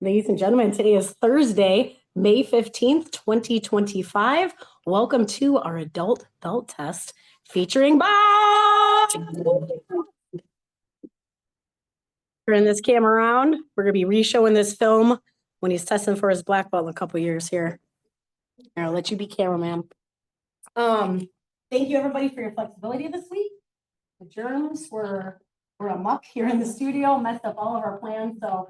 Ladies and gentlemen, today is Thursday, May 15th, 2025. Welcome to our adult belt test featuring Bob. Turn this camera around. We're going to be re-showing this film when he's testing for his black belt in a couple years here. I'll let you be cameraman. Thank you everybody for your flexibility this week. The germs were amok here in the studio, messed up all of our plans. So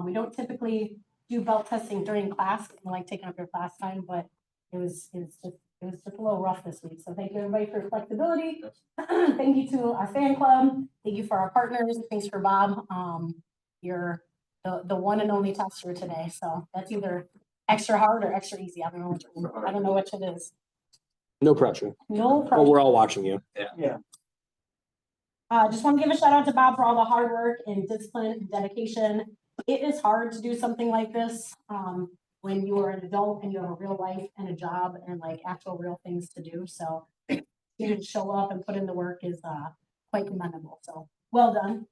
we don't typically do belt testing during class. I like taking up your class time, but it was just a little rough this week. So thank you everybody for your flexibility. Thank you to our fan club. Thank you for our partners. Thanks for Bob. You're the one and only tester today. So that's either extra hard or extra easy. I don't know which it is. No pressure. No pressure. Well, we're all watching you. Yeah. Just want to give a shout out to Bob for all the hard work and discipline and dedication. It is hard to do something like this when you are an adult and you have a real life and a job and like actual real things to do. So to show up and put in the work is quite commendable. So well done.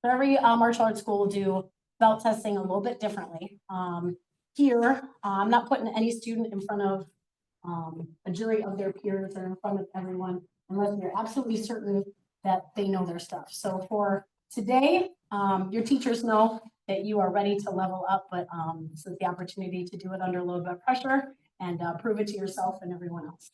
Every martial arts school will do belt testing a little bit differently. Here, I'm not putting any student in front of a jury of their peers or in front of everyone unless you're absolutely certain that they know their stuff. So for today, your teachers know that you are ready to level up, but this is the opportunity to do it under a little bit of pressure and prove it to yourself and everyone else.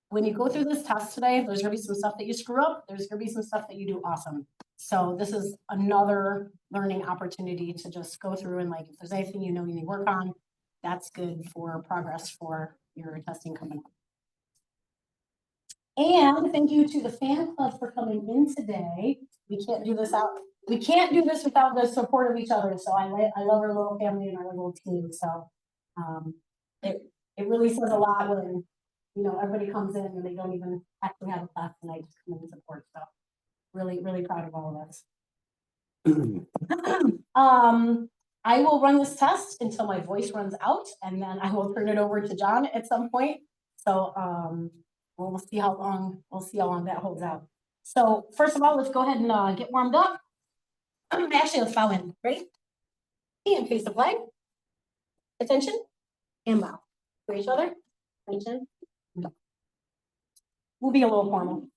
When you go through this test today, there's gonna be some stuff that you screw up. There's gonna be some stuff that you do awesome. So this is another learning opportunity to just go through and like, if there's anything you know you need to work on, that's good for progress for your testing coming up. And thank you to the fan club for coming in today. We can't do this without the support of each other. So I love our little family and our little team. So it really says a lot when everybody comes in and they don't even actually have a class tonight, just come in and support. So really, really proud of all of us. I will run this test until my voice runs out, and then I will turn it over to John at some point. So we'll see how long that holds out. So first of all, let's go ahead and get warmed up. Actually, let's bow in. Ready? And face the flag. Attention. And bow. For each other. Attention. We'll be a little formal.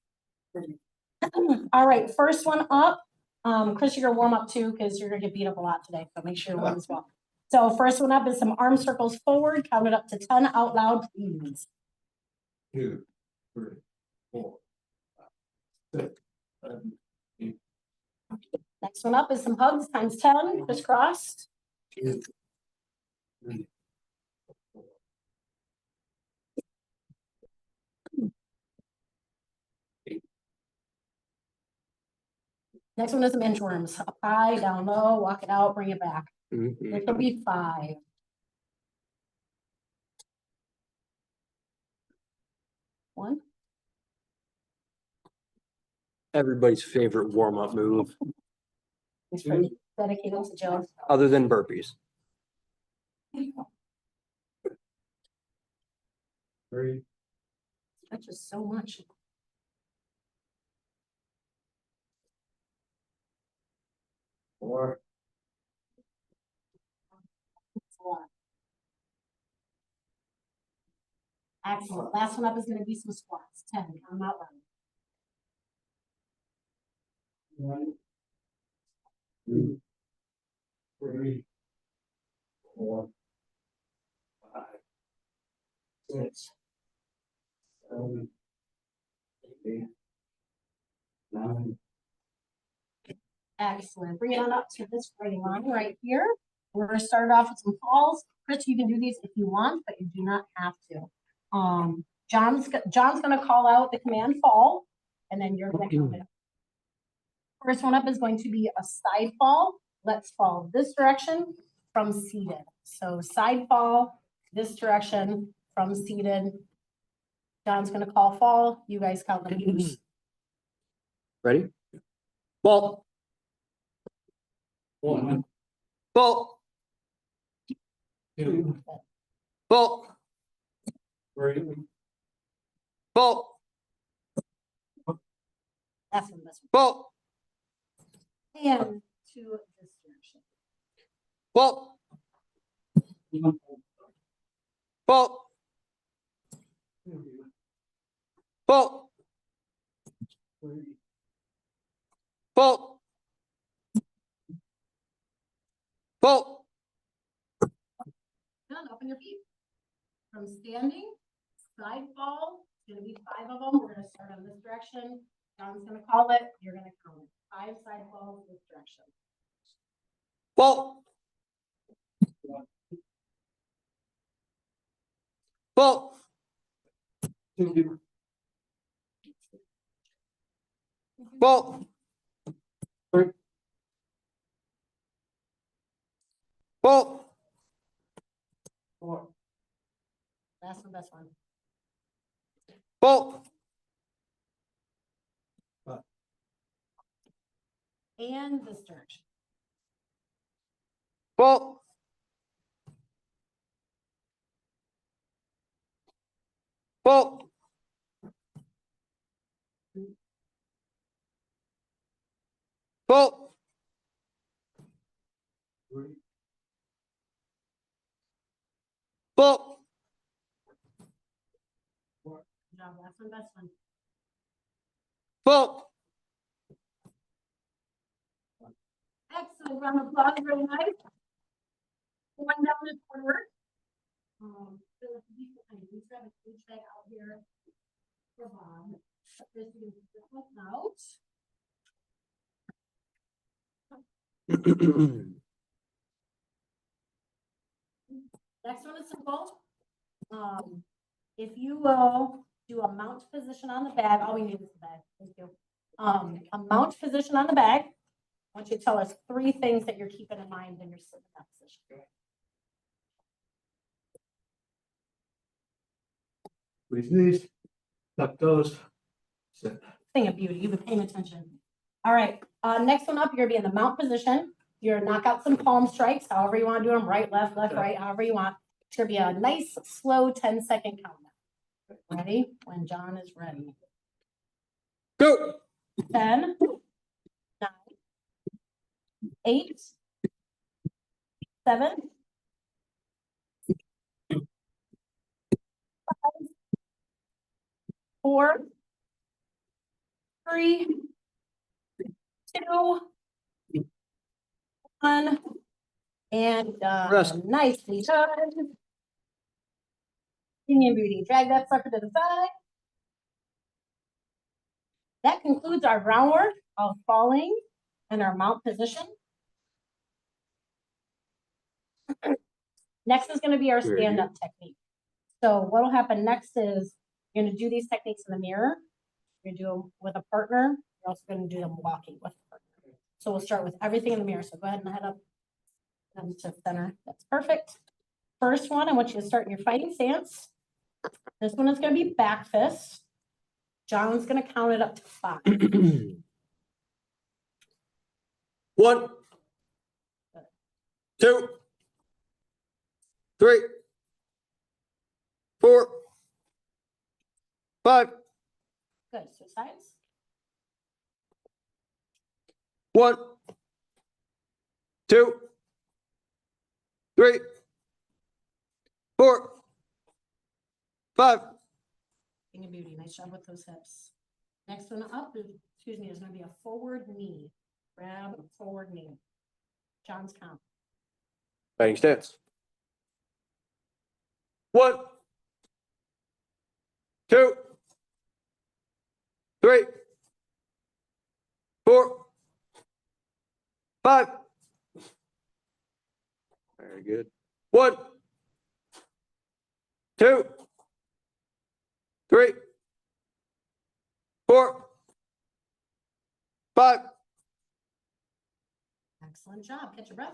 All right, first one up. Chris, you're gonna warm up too because you're gonna get beat up a lot today. So make sure you're warm as well. So first one up is some arm circles forward. Count it up to 10 out loud, please. 2, 3, 4, 5, 6, 7, 8. Next one up is some hugs times 10, crisscross. 2, 3, 4. Next one is some inchworms. Up high, down low, walk it out, bring it back. Mm-hmm. There could be 5. 1. Everybody's favorite warm-up move, It's for dedicated to Joe. other than burpees. 3, That's just so much. 4, That's a lot. Excellent. Last one up is going to be some squats. 10. I'm not running. 1, 2, 3, 4, 5, 6, 7, 8, 9. Excellent. Bring it on up to this right line right here. We're going to start off with some falls. Chris, you can do these if you want, but you do not have to. John's going to call out the command fall, and then you're going to count it up. First one up is going to be a side fall. Let's fall this direction from seated. So side fall this direction from seated. John's going to call fall. You guys count the moves. Ready? Ball. 1, Ball. 2, Ball. Ready? Ball, Last one, this ball, one. And to this direction. ball, ball, ball, ball, ball. Done, open your feet. From standing, side ball, it's gonna be 5 of them. We're gonna start on this direction. John's gonna call it, you're gonna count it. 5 side balls this direction. Ball. Ball. Ball. Ball. Last one, best one. Ball. And this direction. Ball. Ball. Ball. Ball. Good job, last one, best one. Ball. Excellent, round of applause, really nice. One down this corner. Philip, you grab a huge bag out here for Bob. This is this one out. Next one is simple. If you will do a mount position on the bag, all we need is the bag. Thank you. A mount position on the bag. I want you to tell us 3 things that you're keeping in mind when you're sitting in that position. Squeeze these, tuck those. Sit. Thing of beauty, you've been paying attention. All right, next one up, you're gonna be in the mount position. You're gonna knock out some palm strikes, however you want to do them, right, left, left, right, however you want. It's gonna be a nice, slow 10-second countdown. Ready? When John is ready. Go. 10, 9, 8, 7, 5, 4, 3, 2, 1, and Rest. nicely done. Union Beauty, drag that sucker to the side. That concludes our groundwork of falling and our mount position. Next is gonna be our Very stand-up technique. So what'll happen next is you're gonna do these techniques in the mirror. You're gonna do them with a partner. You're also gonna do them walking with a partner. So we'll start with everything in the mirror. So go ahead and head up to center. That's perfect. First one, I want you to start in your fighting stance. This one is gonna be back fist. John's gonna count it up to 5. 1, 2, 3, 4, 5. Good, switch sides. 1, 2, 3, 4, 5. King of Beauty, nice job with those hips. Next one up is, excuse me, is gonna be a forward knee. Grab a forward knee. John's count. Fighting stance. 1, 2, 3, 4, 5. Very good. 1, 2, 3, 4, 5. Excellent job. Catch your breath.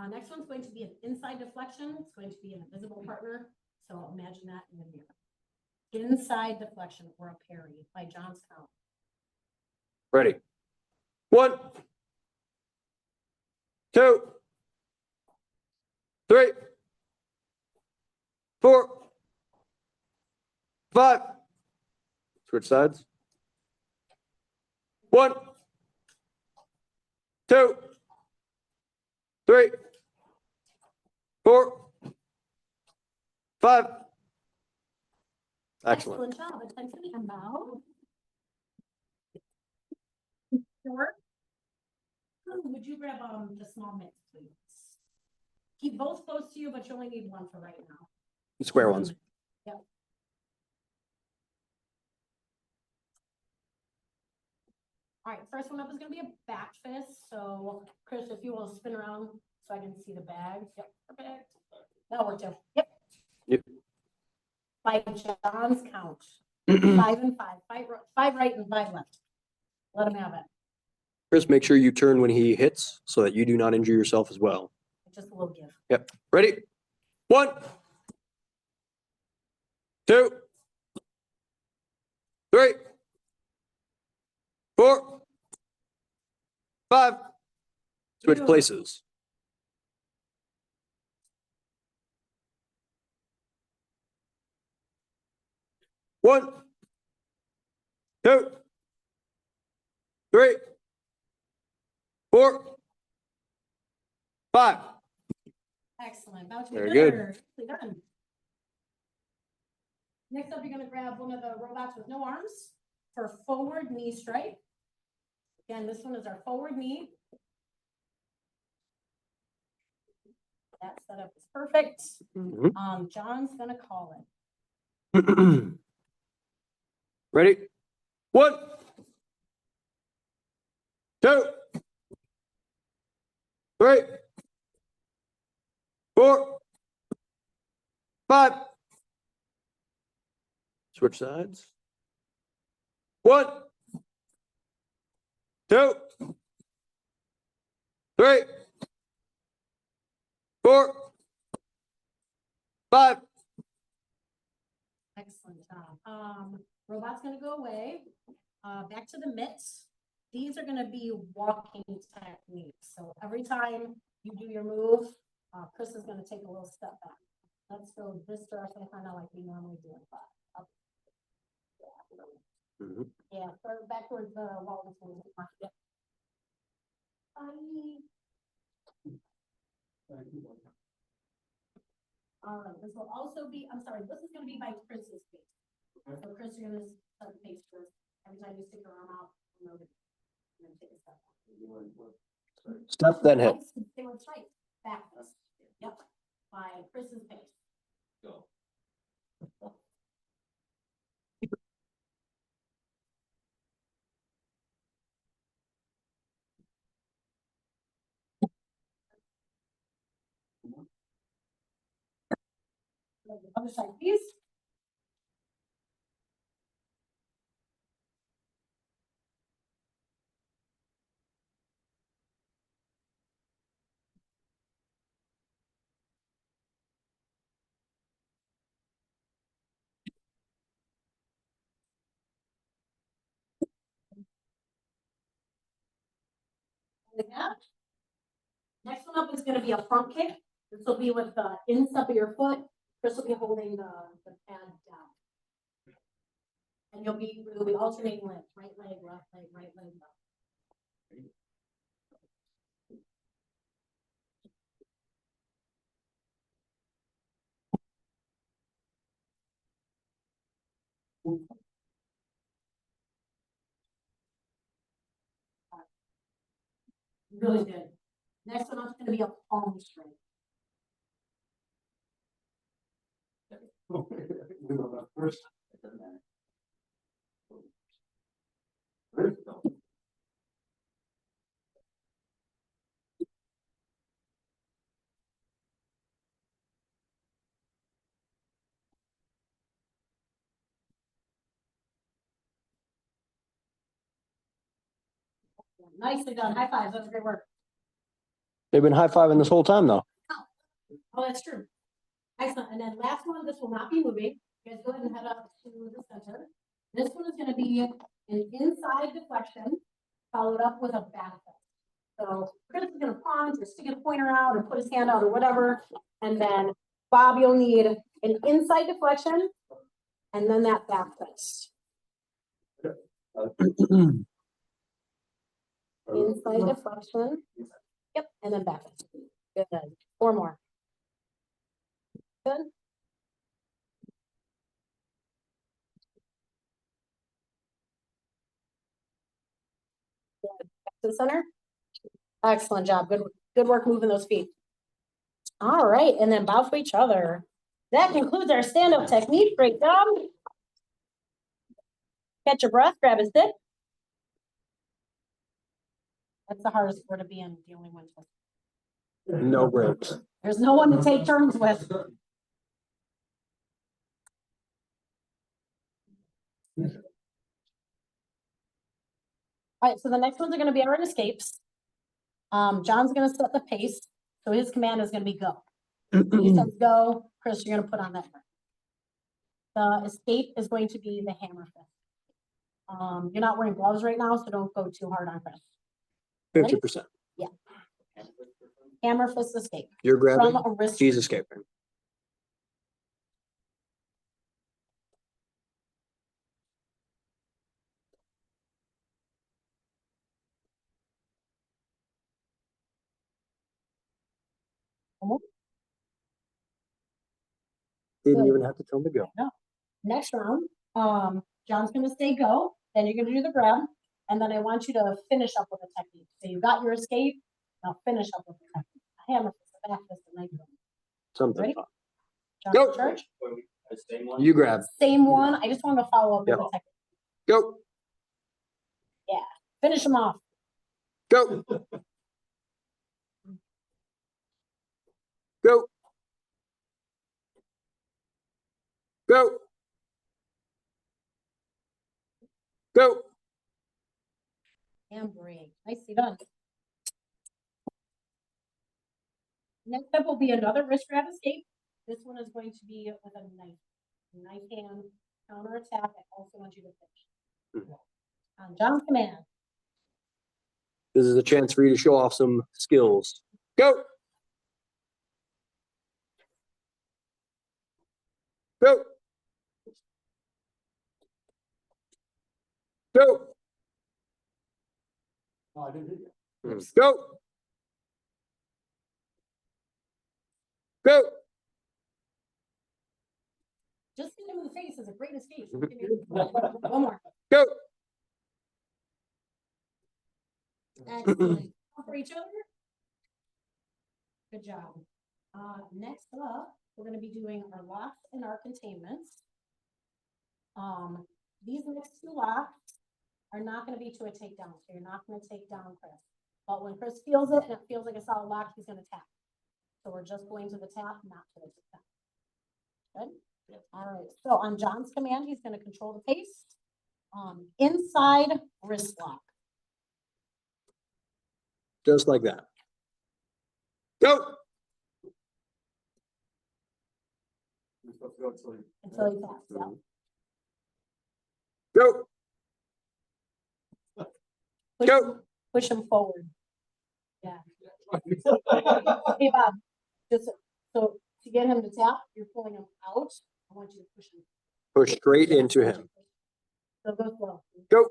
Next one's going to be an inside deflection. It's going to be an invisible partner. So imagine that in the mirror. Inside deflection or a parry by John's count. Ready. 1, 2, 3, 4, 5. Switch sides. 1, 2, 3, 4, 5. Excellent. Job. Attention and bow. Sure. Would you grab the small mitts, please? Keep both close to you, but you only need one for right now. Square ones. Yep. All right, first one up is gonna be a back fist. So Chris, if you will spin around so I can see the bag. Yep, perfect. That'll work too. Yep. Yep. By John's count. 5 and 5. 5 right and 5 left. Let him have it. Chris, make sure you turn when he hits so that you do not injure yourself as well. Just a little give. Yep. Ready? 1, 2, 3, 4, 5. Switch Two. places. 1, 2, 3, 4, 5. Excellent. About to be Very good. Nicely done. Next up, you're gonna grab one of the robots with no arms for forward knee strike. Again, this one is our forward knee. That setup is perfect. Mhm. John's gonna call it. Ready? 1, 2, 3, 4, 5. Switch sides. 1, 2, 3, 4, 5. Excellent job. Robot's gonna go away. Back to the mitts. These are gonna be walking techniques. So every time you do your move, Chris is gonna take a little step back. Let's go this direction, kind of like we normally do in class. Up. Mhm. Yeah, start back towards the wall. Yep. This will also be, I'm sorry, this is gonna be by Chris's face. So Chris, you're gonna start the face first. Every time you stick your arm out, you know, and then take a step back. Step, then hit. They were tight, back this, yep, by Chris's face. Go. Other side, please. Next one up is gonna be a front kick. This will be with the instep of your foot. Chris will be holding the pad down. And you'll be alternating limbs, right leg, left leg, right leg, left. Really good. Next one up is gonna be a palm strike. First. Nicely done. High fives. That's great work. They've been high-fiving this whole time, though. Oh, that's true. Excellent. And then last one, this will not be moving. You guys go ahead and head up to the center. This one is gonna be an inside deflection, followed up with a back fist. So Chris is gonna punch or stick a pointer out or put his hand out or whatever. And then Bob, you'll need an inside deflection And then that back fist. Inside deflection. Yep, and then back fist. Good. 4 more. Good. Good. Back to the center. Excellent job. Good work moving those feet. All right, and then bow for each other. That concludes our stand-up technique. Great job. Catch your breath, grab a stick. That's the hardest word to be in, the only one. No breaks. There's no one to take turns with. All right, so the next ones are gonna be our escapes. John's gonna set the pace, so his command is gonna be go. He says go, Chris, you're gonna put on that. The escape is going to be the hammer fist. You're not wearing gloves right now, so don't go too hard on Chris. 50%. Hammer fist escape You're grabbing, from a wrist. he's escaping. Didn't even have to tell him to go. Next round, John's gonna say go, then you're gonna do the grab, and then I want you to finish up with a technique. So you got your escape, now finish up with the technique. A hammer fist, a back fist, a knife. Something Ready? fun. John, Go. charge. You grab. Same one, I just want to follow up with Yep. a technique. Go. Finish them off. Go. Go. Go. Go. And break. Nicely done. Next up will be another wrist grab escape. This one is going to be with a knife. Knife hand, counter attack. I also want you to finish. On John's command. This is a chance for you to show off some skills. Go. Go. Go. Oh, I didn't hear you. Go. Go. Just hit him in the face is a great escape. One more. Go. Excellent. For each other. Good job. Next up, we're gonna be doing our locks and our containments. These next 2 locks are not gonna be to a takedown, so you're not gonna take down Chris. But when Chris feels it and it feels like a solid lock, he's gonna tap. So we're just going to the tap, not to the takedown. Good? All right, so on John's command, he's gonna control the pace. Inside wrist lock. Just like that. Go. You're supposed to go until you- Until he taps, yeah. Go. Push Go. him- Push him forward. Yeah. Hey, Bob, just so to get him to tap, you're pulling him out. I want you to push him. Push straight into him. So go slow. Go.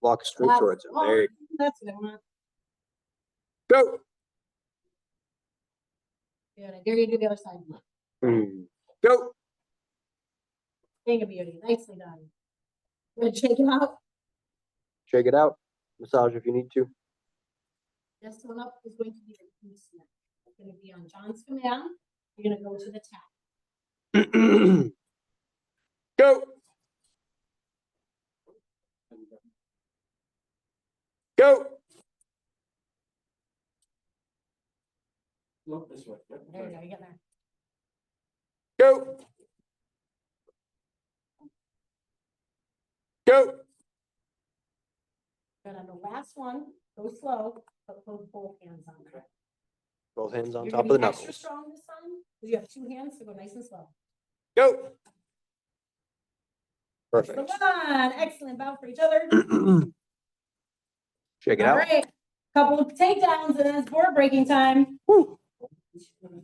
Walk straight towards him. There you That's what I want. go. Good. I dare you to do the other side. Go. Thing of beauty. Nicely done. Good. Shake it out. Shake it out. Massage if you need to. This one up is going to be the gooseneck. It's going to be on John's command. You're going to go to the tap. Go. Go. Look this way. Yep. There you go. You get there. Go. Go. Good. On the last one, go slow, but put both hands on there. Both hands on You're top gonna of the be extra knuckles. strong this time, because you have 2 hands, so go nice and slow. Go. Come Perfect. on, excellent, bow for each other. Shake it All out. right, couple of takedowns and then it's board breaking time. Woo.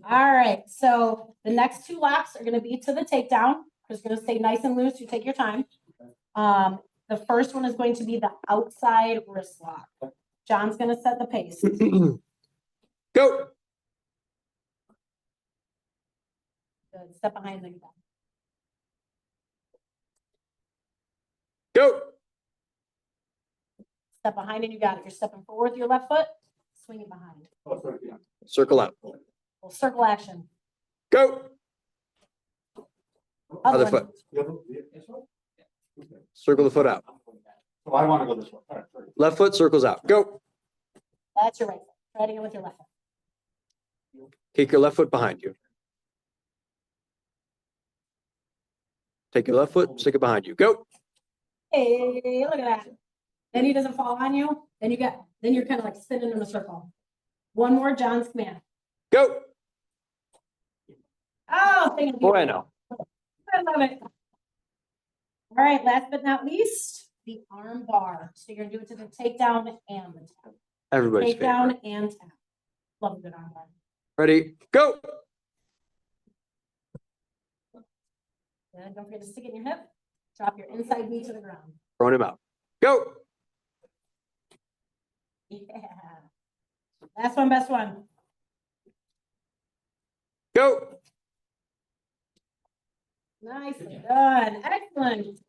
All right, so the next 2 locks are gonna be to the takedown. Just gonna stay nice and loose. You take your time. The first one is going to be the outside wrist lock. John's gonna set the pace. Go. Good. Step behind the back. Go. Step behind and you got it. You're stepping forward with your left foot, swing it behind. Oh, sorry, yeah. Circle out. Well, circle action. Go. Other one. foot. This one? Okay. Circle the foot out. So I want to go this way. All right, sorry. Left foot circles out. Go. That's your right foot. Try it again with your left foot. Kick your left foot behind you. Take your left foot, stick it behind you. Go. Hey, look at that. Then he doesn't fall on you. Then you're kind of like spinning in a circle. One more, John's command. Go. Oh, thank you. Bueno. I love it. All right, last but not least, the arm bar. So you're gonna do it to the takedown and the tap. Everybody's favorite. Takedown and tap. Love a good arm bar. Ready? Go. And don't forget to stick it in your hip. Drop your inside knee to the ground. Throwing him out. Go. Yeah. Last one, best one. Go. Nicely done. Excellent.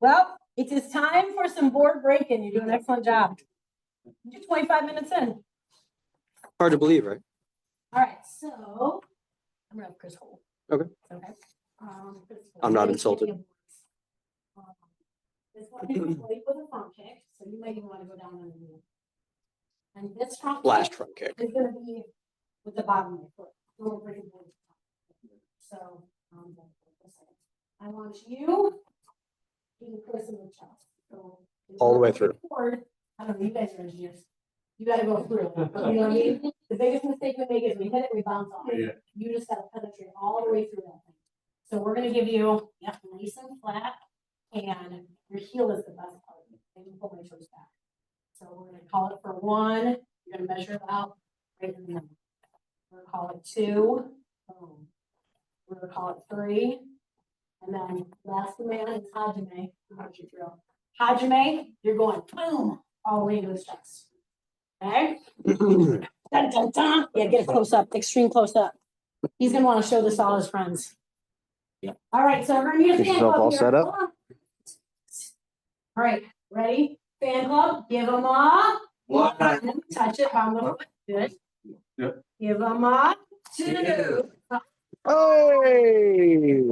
Well, it is time for some board breaking. You do an excellent job. You're 25 minutes in. Hard to believe, right? All right, so I'm gonna have Chris hold. Okay. Okay. Chris, I'm not please insulted. give me a voice. This one is played with a front kick, so you might even want to go down underneath. And this front Blast kick front kick. is gonna be with the bottom of your foot. Don't break it. So, I want you to Chris in the chest. So, All the way through. forward. I don't know, you guys are engineers. You gotta go through. You know what I mean? The biggest mistake we make is we hit it, we bounce off. Yeah. You just gotta penetrate all the way through that thing. So we're gonna give you, yep, nice and flat, and your heel is the best part. And you pull my toes back. So we're gonna call it for one, you're gonna measure it out right in the middle. We're gonna call it two, boom. We're gonna call it three, and then last command is Hajime. How'd you drill? Hajime, you're going boom, all the way into his chest. Okay? Dun, dun, dun. Yeah, get a close up, extreme close up. He's gonna wanna show this to all his friends. Yeah. All right, so we're gonna need a Get fan yourself club all here. set up. Hold on. All right, ready? Fan club, give them a one, touch it, on the foot, good. Yep. Give them a two. Hey.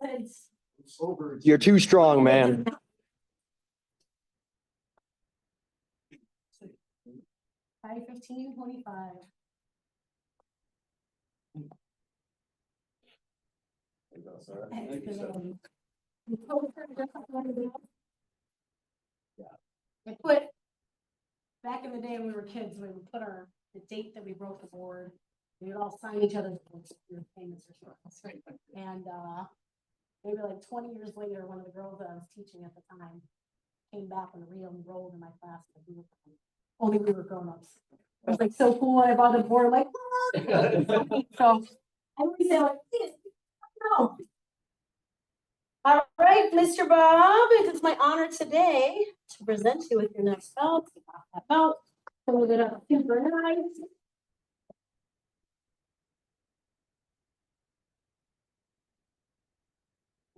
It's- Over. You're too strong, man. 5, 15, 25. I put, back in the day when we were kids, we would put the date that we broke the board. We would all sign each other's books, we were famous or something. And, maybe like 20 years later, one of the girls that I was teaching at the time came back and re-enrolled in my class. And we were, only we were grown-ups. It was like so cool. I bought a board like, so I always say like, no. All right, Mr. Bob, it is my honor today to present you with your next belt. Take off that belt. Hold it up super nice.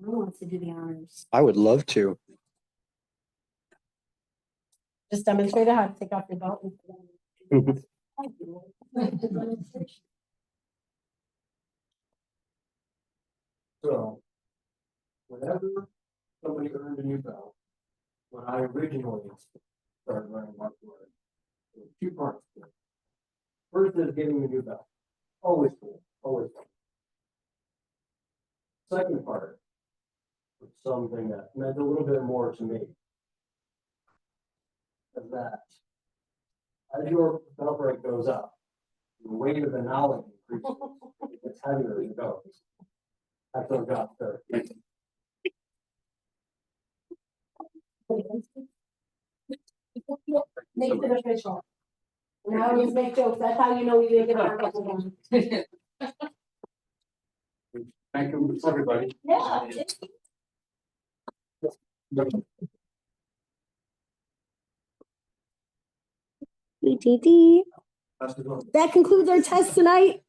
Who wants to do the honors? I would love to. Just demonstrate how to take off your belt. And So, whenever somebody earned a new belt, when I originally started learning martial arts, there were two parts to it. First is getting the new belt. Always cool, always fun. Second part was something that meant a little bit more to me. Is that as your belt break goes up, the weight of the knowledge increases. It's heavier as it goes. That's what got started. makes it official. And I always make jokes, that's how you know we didn't get our couple done. Thank you, everybody. Yeah. That concludes our test tonight.